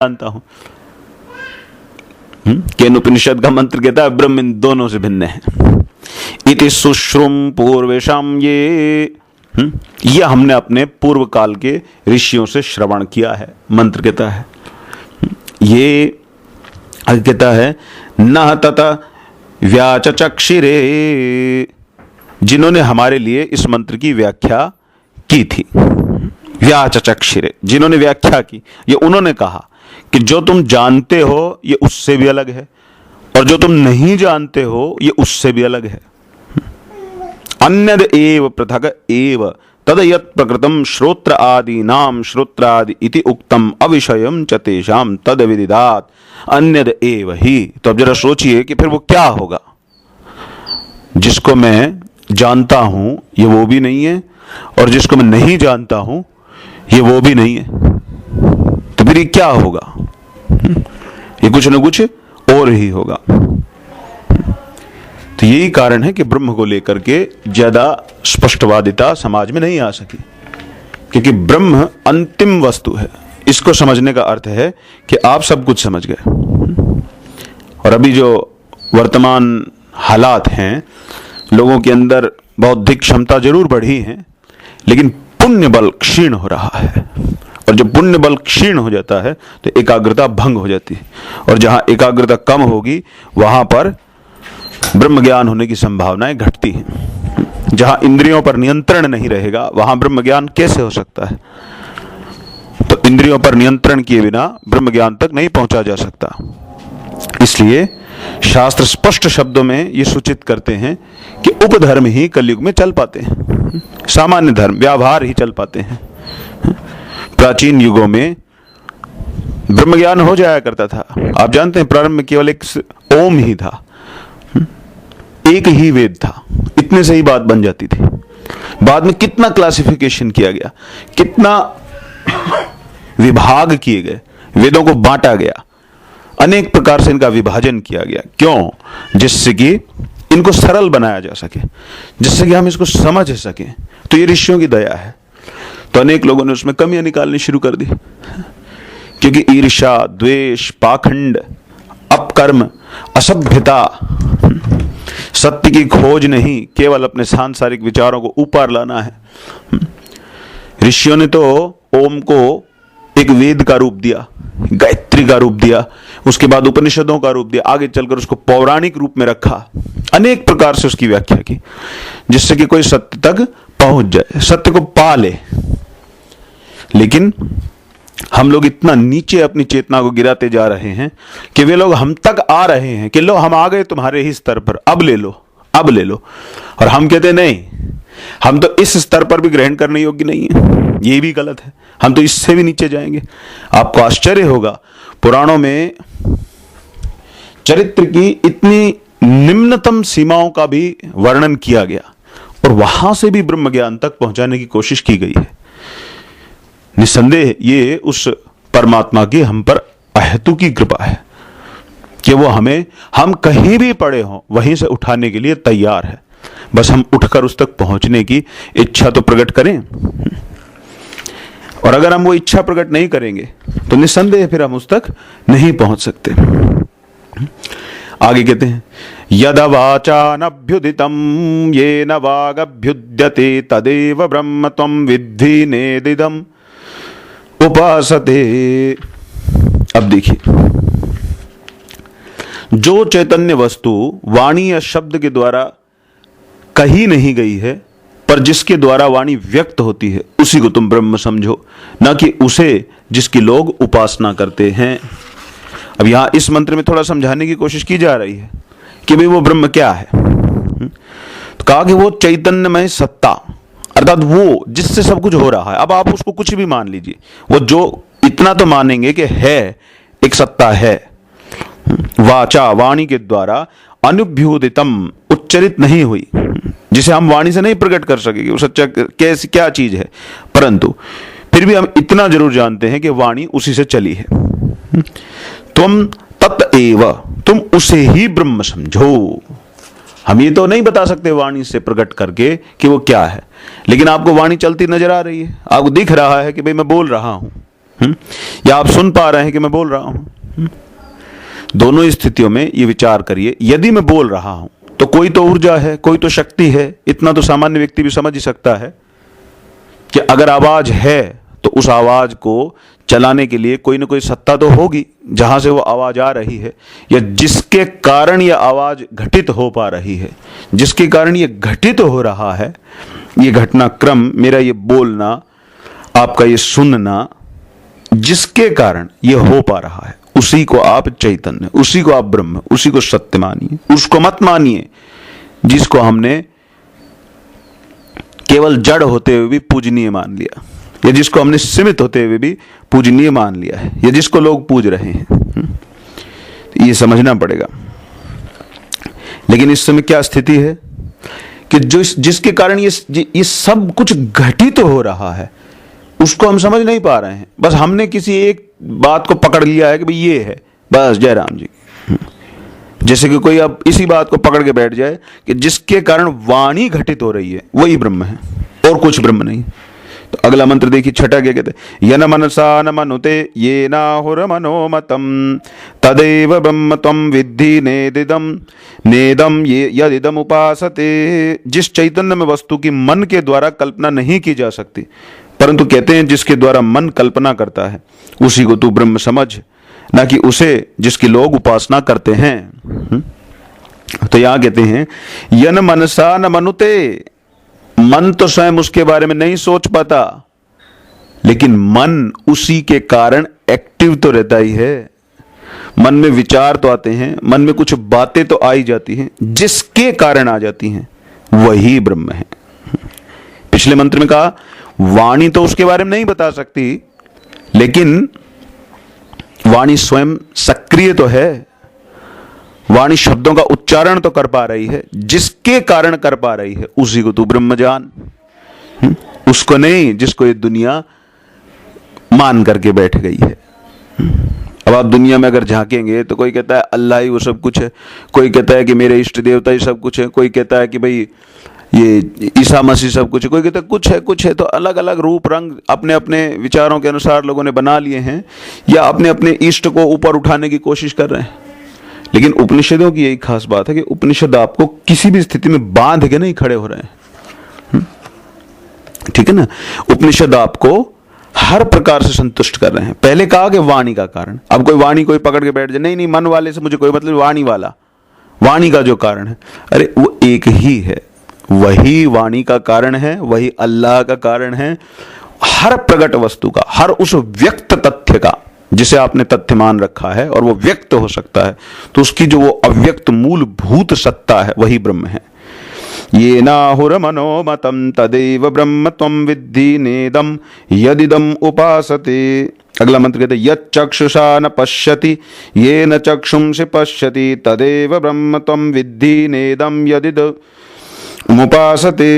जानता हूं। केन उपनिषद का मंत्र कहता है ब्रह्म इन दोनों से भिन्न है। इति सुश्रुम पूर्वेशम, ये हमने अपने पूर्व काल के ऋषियों से श्रवण किया है, मंत्र कहता है। ये कहता है न तत व्याचचक्षिरे, जिन्होंने हमारे लिए इस मंत्र की व्याख्या की थी। व्याचचक्षिरे, जिन्होंने व्याख्या की, ये उन्होंने कहा कि जो तुम जानते हो ये उससे भी अलग है, और जो तुम नहीं जानते हो ये उससे भी अलग है। अन्यद एव पृथक एव तद यत् प्रकृतम श्रोत्र आदि नाम श्रोत्रादि इति उक्तम अविषयम च तेषाम तद विदिदात अन्यद एव ही। तो अब जरा सोचिए कि फिर वो क्या होगा। जिसको मैं जानता हूं ये वो भी नहीं है, और जिसको मैं नहीं जानता हूं ये वो भी नहीं है, तो फिर ये क्या होगा? ये कुछ न कुछ और ही होगा। तो यही कारण है कि ब्रह्म को लेकर के ज्यादा स्पष्टवादिता समाज में नहीं आ सकी, क्योंकि ब्रह्म अंतिम वस्तु है। इसको समझने का अर्थ है कि आप सब कुछ समझ गए। और अभी जो वर्तमान हालात हैं, लोगों के अंदर बौद्धिक क्षमता जरूर बढ़ी है, लेकिन पुण्य बल क्षीण हो रहा है। और जब पुण्य बल क्षीण हो जाता है तो एकाग्रता भंग हो जाती है, और जहां एकाग्रता कम होगी वहां पर ब्रह्म ज्ञान होने की संभावनाएं घटती हैं। जहां इंद्रियों पर नियंत्रण नहीं रहेगा वहां ब्रह्म ज्ञान कैसे हो सकता है? तो इंद्रियों पर नियंत्रण किए बिना ब्रह्म ज्ञान तक नहीं पहुंचा जा सकता। इसलिए शास्त्र स्पष्ट शब्दों में ये सूचित करते हैं कि उपधर्म ही कलयुग में चल पाते हैं, सामान्य धर्म व्यवहार ही चल पाते हैं। प्राचीन युगों में ब्रह्म ज्ञान हो जाया करता था। आप जानते हैं प्रारंभ में केवल एक ओम ही था, एक ही वेद था, इतने से ही बात बन जाती थी। बाद में कितना क्लासिफिकेशन किया गया, कितना विभाग किए गए, वेदों को बांटा गया, अनेक प्रकार से इनका विभाजन किया गया। क्यों? जिससे कि इनको सरल बनाया जा सके, जिससे कि हम इसको समझ सकें। तो ये ऋषियों की दया है। तो अनेक लोगों ने उसमें कमियां निकालनी शुरू कर दी, क्योंकि ईर्ष्या, द्वेष, पाखंड, अपकर्म, असभ्यता, सत्य की खोज नहीं, केवल अपने सांसारिक विचारों को ऊपर लाना है। ऋषियों ने तो ओम को एक वेद का रूप दिया, गायत्री का रूप दिया, उसके बाद उपनिषदों का रूप दिया, आगे चलकर उसको पौराणिक रूप में रखा, अनेक प्रकार से उसकी व्याख्या की, जिससे कि कोई सत्य तक पहुंच जाए, सत्य को पा ले। लेकिन हम लोग इतना नीचे अपनी चेतना को गिराते जा रहे हैं कि वे लोग हम तक आ रहे हैं कि लो हम आ गए तुम्हारे ही स्तर पर, अब ले लो, अब ले लो। और हम कहते नहीं, हम तो इस स्तर पर भी ग्रहण करने योग्य नहीं है, ये भी गलत है, हम तो इससे भी नीचे जाएंगे। आपको आश्चर्य होगा, पुराणों में चरित्र की इतनी निम्नतम सीमाओं का भी वर्णन किया गया, और वहां से भी ब्रह्म ज्ञान तक पहुंचाने की कोशिश की गई है। निस्संदेह ये उस परमात्मा की हम पर अहेतु की कृपा है कि वो हमें, हम कहीं भी पड़े हों वहीं से उठाने के लिए तैयार है। बस हम उठकर उस तक पहुंचने की इच्छा तो प्रकट करें। और अगर हम वो इच्छा प्रकट नहीं करेंगे तो निस्संदेह फिर हम उस तक नहीं पहुंच सकते। आगे कहते हैं यदवाचानभ्युदितं येन वागभ्युद्यते तदेव ब्रह्म त्वं विद्धि नेदिदम् उपासते। अब देखिए, जो चैतन्य वस्तु वाणी या शब्द के द्वारा कही नहीं गई है, पर जिसके द्वारा वाणी व्यक्त होती है, उसी को तुम ब्रह्म समझो, न कि उसे जिसकी लोग उपासना करते हैं। अब यहां इस मंत्र में थोड़ा समझाने की कोशिश की जा रही है कि भाई वो ब्रह्म क्या है। तो कहा कि वो चैतन्यमय सत्ता, अर्थात वो जिससे सब कुछ हो रहा है। अब आप उसको कुछ भी मान लीजिए, वो जो इतना तो मानेंगे कि है, एक सत्ता है। वाचा, वाणी के द्वारा, अनुभ्युदितम, उच्चरित नहीं हुई, जिसे हम वाणी से नहीं प्रकट कर सकेंगे वो सच्चा कैसी क्या चीज है, परंतु फिर भी हम इतना जरूर जानते हैं कि वाणी उसी से चली है। तुम तत्एव, तुम उसे ही ब्रह्म समझो। हम ये तो नहीं बता सकते वाणी से प्रकट करके कि वो क्या है, लेकिन आपको वाणी चलती नजर आ रही है, आपको दिख रहा है कि भाई मैं बोल रहा हूं, या आप सुन पा रहे हैं कि मैं बोल रहा हूं। दोनों स्थितियों में ये विचार करिए, यदि मैं बोल रहा हूं तो कोई तो ऊर्जा है, कोई तो शक्ति है। इतना तो सामान्य व्यक्ति भी समझ ही सकता है कि अगर आवाज है तो उस आवाज को चलाने के लिए कोई ना कोई सत्ता तो होगी जहां से वो आवाज आ रही है, या जिसके कारण यह आवाज घटित हो पा रही है, जिसके कारण यह घटित हो रहा है। ये घटनाक्रम, मेरा ये बोलना, आपका ये सुनना, जिसके कारण यह हो पा रहा है, उसी को आप चैतन्य, उसी को आप ब्रह्म, उसी को सत्य मानिए। उसको मत मानिए जिसको हमने केवल जड़ होते हुए भी पूजनीय मान लिया, या जिसको हमने सीमित होते हुए भी पूजनीय मान लिया है, या जिसको लोग पूज रहे हैं। ये समझना पड़ेगा। लेकिन इस समय क्या स्थिति है कि जिसके कारण ये सब कुछ घटित हो रहा है, उसको हम समझ नहीं पा रहे हैं। बस हमने किसी एक बात को पकड़ लिया है कि भाई ये है, बस जय राम जी। जैसे कि कोई अब इसी बात को पकड़ के बैठ जाए कि जिसके कारण वाणी घटित हो रही है वही ब्रह्म है और कुछ ब्रह्म नहीं। तो अगला मंत्र देखिए, छठा क्या कहते हैं, यन मनसा न मनुते ये नाहुर मनोमतम तदेव ब्रह्म त्वं विद्धि नेदम ये यदिदम उपासते। जिस चैतन्य में वस्तु की मन के द्वारा कल्पना नहीं की जा सकती, परंतु कहते हैं जिसके द्वारा मन कल्पना करता है, उसी को तू ब्रह्म समझ, ना कि उसे जिसकी लोग उपासना करते हैं। तो यहां कहते हैं यन मनसा न मनुते, मन तो स्वयं उसके बारे में नहीं सोच पाता, लेकिन मन उसी के कारण एक्टिव तो रहता ही है। मन में विचार तो आते हैं, मन में कुछ बातें तो आई जाती हैं, जिसके कारण आ जाती हैं वही ब्रह्म है। पिछले मंत्र में कहा वाणी तो उसके बारे में नहीं बता सकती, लेकिन वाणी स्वयं सक्रिय तो है, वाणी शब्दों का उच्चारण तो कर पा रही है, जिसके कारण कर पा रही है उसी को तू ब्रह्म जान। उसको नहीं जिसको ये दुनिया मान करके बैठ गई है। अब आप दुनिया में अगर झांकेंगे तो कोई कहता है अल्लाह ही वो सब कुछ है, कोई कहता है कि मेरे इष्ट देवता ही सब कुछ है, कोई कहता है कि भाई ये ईसा मसीह सब कुछ है, कोई कहता है कुछ है। तो अलग अलग रूप रंग अपने अपने विचारों के अनुसार लोगों ने बना लिए हैं, या अपने अपने इष्ट को ऊपर उठाने की कोशिश कर रहे हैं। लेकिन उपनिषदों की यही खास बात है कि उपनिषद आपको किसी भी स्थिति में बांध के नहीं खड़े हो रहे हैं। ठीक है ना, उपनिषद आपको हर प्रकार से संतुष्ट कर रहे हैं। पहले कहा कि वाणी का कारण, अब कोई वाणी कोई पकड़ के बैठ जाए, नहीं मन वाले से मुझे कोई मतलब, वाणी वाला, वाणी का जो कारण है, अरे वो एक ही है, वही वाणी का कारण है, वही अल्लाह का कारण है। हर प्रकट वस्तु का, हर उस व्यक्त तथ्य का जिसे आपने तथ्य मान रखा है और वो व्यक्त हो सकता है, तो उसकी जो वो अव्यक्त मूलभूत सत्ता है वही ब्रह्म है। ये नाहुर मनोमतम तदेव ब्रह्म त्वं विद्धि नेदम यदिदम उपासते। अगला मंत्र कहते हैं यच्चक्षुषा न पश्यति येन चक्षुंषि पश्यति तदेव ब्रह्म त्वं विद्धि नेदम यदिदम उपासते।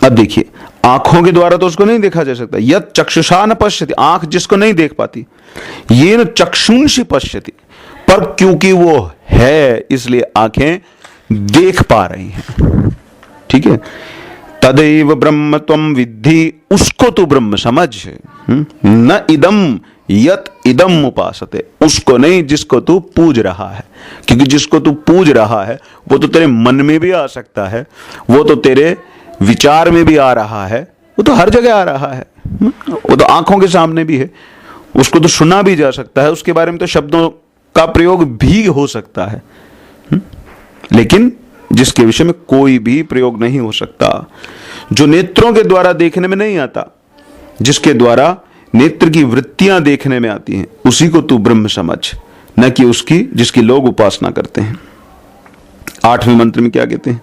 अब देखिए, आंखों के द्वारा तो उसको नहीं देखा जा सकता, यत् चक्षुषा न पश्यति, आंख जिसको नहीं देख पाती, ये न चक्षुंषि पश्यति, पर क्योंकि वो है इसलिए आंखें देख पा रही हैं। ठीक है, तदैव ब्रह्म त्वं विद्धि, उसको तू ब्रह्म समझ। न इदम यत इदम उपासते, उसको नहीं जिसको तू पूज रहा है, क्योंकि जिसको तू पूज रहा है वो तो तेरे मन में भी आ सकता है, वो तो तेरे विचार में भी आ रहा है, वो तो हर जगह आ रहा है, वो तो आंखों के सामने भी है, उसको तो सुना भी जा सकता है, उसके बारे में तो शब्दों का प्रयोग भी हो सकता है। लेकिन जिसके विषय में कोई भी प्रयोग नहीं हो सकता, जो नेत्रों के द्वारा देखने में नहीं आता, जिसके द्वारा नेत्र की वृत्तियां देखने में आती हैं, उसी को तू ब्रह्म समझ, न कि उसकी जिसकी लोग उपासना करते हैं। 8वें मंत्र में क्या कहते हैं,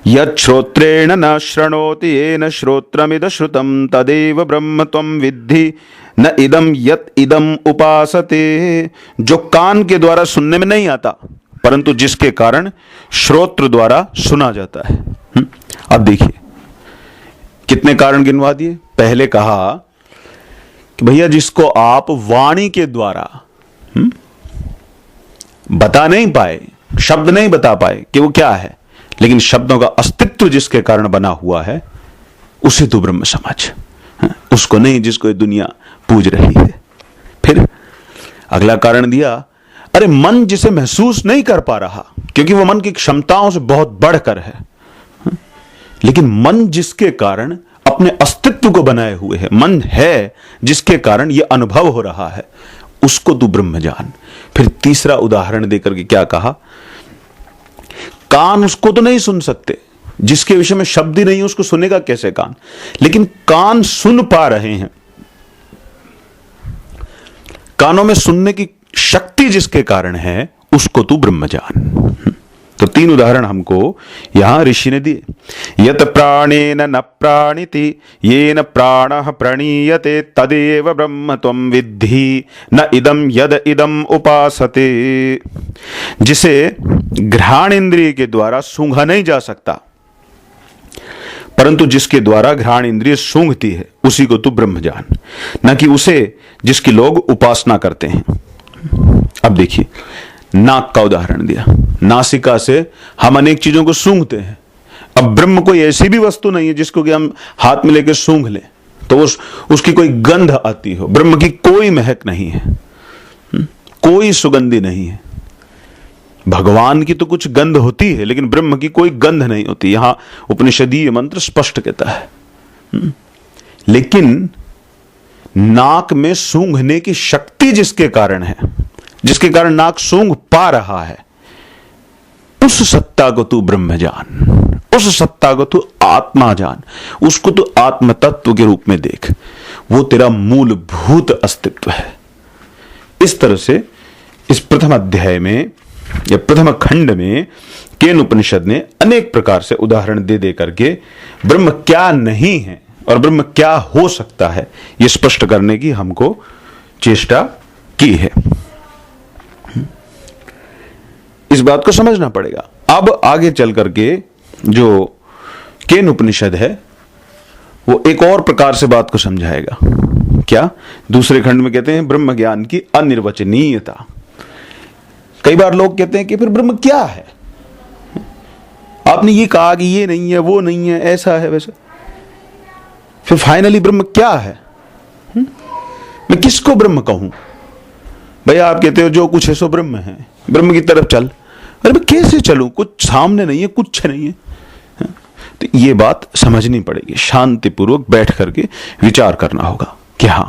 यत् श्रोत्रेण न शृणोति येन श्रोत्रमिद श्रुतम तदेव ब्रह्म त्वं विद्धि न इदम यत् इदम उपासते। जो कान के द्वारा सुनने में नहीं आता, परंतु जिसके कारण श्रोत्र द्वारा सुना जाता है। अब देखिए कितने कारण गिनवा दिए। पहले कहा कि भैया जिसको आप वाणी के द्वारा बता नहीं पाए, शब्द नहीं बता पाए कि वो क्या है, लेकिन शब्दों का अस्तित्व जिसके कारण बना हुआ है, उसे तू ब्रह्म समझ। उसको नहीं जिसको ये दुनिया पूज रही है। फिर अगला कारण दिया, अरे मन जिसे महसूस नहीं कर पा रहा क्योंकि वो मन की क्षमताओं से बहुत बढ़कर है, लेकिन मन जिसके कारण अपने अस्तित्व को बनाए हुए है, मन है जिसके कारण यह अनुभव हो रहा है, उसको तू ब्रह्म जान। फिर तीसरा उदाहरण देकर के क्या कहा, कान उसको तो नहीं सुन सकते, जिसके विषय में शब्द ही नहीं, उसको सुनेगा कैसे कान, लेकिन कान सुन पा रहे हैं, कानों में सुनने की शक्ति जिसके कारण है, उसको तू ब्रह्म जान। तो तीन उदाहरण हमको यहां ऋषि ने दिए। यत प्राणेन न प्राणिति येन प्राणः प्रणीयते तदेव ब्रह्म त्वं विद्धि न इदम यद इदम उपासते। जिसे घ्राण इंद्रिय के द्वारा सूंघा नहीं जा सकता, परंतु जिसके द्वारा घ्राण इंद्रिय सूंघती है, उसी को तू ब्रह्म जान, न कि उसे जिसकी लोग उपासना करते हैं। अब देखिए, नाक का उदाहरण दिया। नासिका से हम अनेक चीजों को सूंघते हैं। अब ब्रह्म कोई ऐसी भी वस्तु नहीं है जिसको कि हम हाथ में लेकर सूंघ लें तो उसकी कोई गंध आती हो। ब्रह्म की कोई महक नहीं है, कोई सुगंधी नहीं है। भगवान की तो कुछ गंध होती है, लेकिन ब्रह्म की कोई गंध नहीं होती। यहां उपनिषदीय मंत्र स्पष्ट कहता है। लेकिन नाक में सूंघने की शक्ति जिसके कारण है, जिसके कारण नाक सूंघ पा रहा है, उस सत्ता को तू ब्रह्म जान, उस सत्ता को तू आत्मा जान, उसको तू आत्म तत्व के रूप में देख। वो तेरा मूलभूत अस्तित्व है। इस तरह से इस प्रथम अध्याय में या प्रथम खंड में केन उपनिषद ने अनेक प्रकार से उदाहरण दे दे करके ब्रह्म क्या नहीं है और ब्रह्म क्या हो सकता है, यह स्पष्ट करने की हमको चेष्टा की है। इस बात को समझना पड़ेगा। अब आगे चल करके जो केन उपनिषद है वो एक और प्रकार से बात को समझाएगा। क्या? दूसरे खंड में कहते हैं ब्रह्म ज्ञान की अनिर्वचनीयता। कई बार लोग कहते हैं कि फिर ब्रह्म क्या है? आपने ये कहा कि ये नहीं है, वो नहीं है, ऐसा है, वैसा, फिर फाइनली ब्रह्म क्या है? मैं किसको ब्रह्म कहूं? भैया आप कहते हो जो कुछ है सो ब्रह्म है, ब्रह्म की तरफ चल। अरे मैं कैसे चलूं? कुछ सामने नहीं है, कुछ नहीं है। तो ये बात समझनी पड़ेगी, शांतिपूर्वक बैठ करके विचार करना होगा कि हाँ